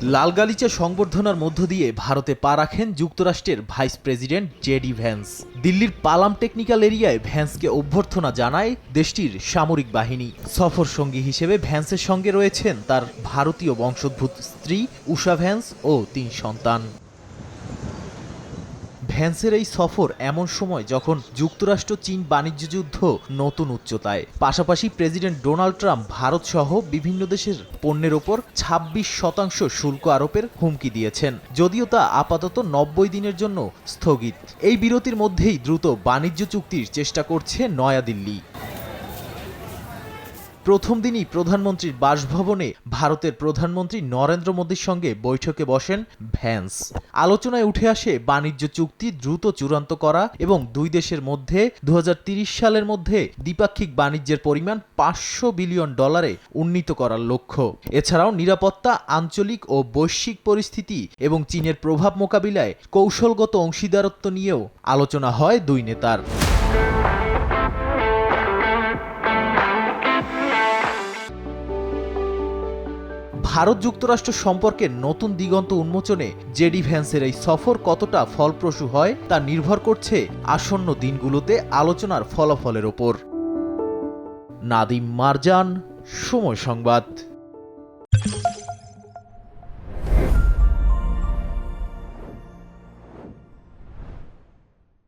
লাল গালিচা সংবর্ধনার মধ্য দিয়ে ভারতে পা রাখেন যুক্তরাষ্ট্রের ভাইস প্রেসিডেন্ট জেডি ভ্যান্স। দিল্লির পালাম টেকনিক্যাল এরিয়ায় ভ্যান্সকে অভ্যর্থনা জানায় দেশটির সামরিক বাহিনী। সফর সঙ্গী হিসেবে ভ্যান্সের সঙ্গে রয়েছেন তার ভারতীয় বংশোদ্ভূত স্ত্রী উষা ভ্যান্স ও ৩ সন্তান। ভ্যান্সের এই সফর এমন সময় যখন যুক্তরাষ্ট্র চীন বাণিজ্য যুদ্ধ নতুন উচ্চতায়, পাশাপাশি প্রেসিডেন্ট ডোনাল্ড ট্রাম্প ভারত সহ বিভিন্ন দেশের পণ্যের ওপর ২৬% শুল্ক আরোপের হুমকি দিয়েছেন, যদিও তা আপাতত ৯০ দিনের জন্য স্থগিত। এই বিরতির মধ্যেই দ্রুত বাণিজ্য চুক্তির চেষ্টা করছে নয়াদিল্লি। প্রথম দিনই প্রধানমন্ত্রীর বাসভবনে ভারতের প্রধানমন্ত্রী নরেন্দ্র মোদীর সঙ্গে বৈঠকে বসেন ভ্যান্স। আলোচনায় উঠে আসে বাণিজ্য চুক্তি দ্রুত চূড়ান্ত করা এবং দুই দেশের মধ্যে ২০৩০ সালের মধ্যে দ্বিপাক্ষিক বাণিজ্যের পরিমাণ $৫০০ বিলিয়ন উন্নীত করার লক্ষ্য। এছাড়াও নিরাপত্তা, আঞ্চলিক ও বৈশ্বিক পরিস্থিতি এবং চীনের প্রভাব মোকাবিলায় কৌশলগত অংশীদারত্ব নিয়েও আলোচনা হয় দুই নেতার। ভারত যুক্তরাষ্ট্র সম্পর্কের নতুন দিগন্ত উন্মোচনে জেডি ভ্যান্সের এই সফর কতটা ফলপ্রসূ হয় তা নির্ভর করছে আসন্ন দিনগুলোতে আলোচনার ফলাফলের ওপর। নাদিম মারজান, সময় সংবাদ।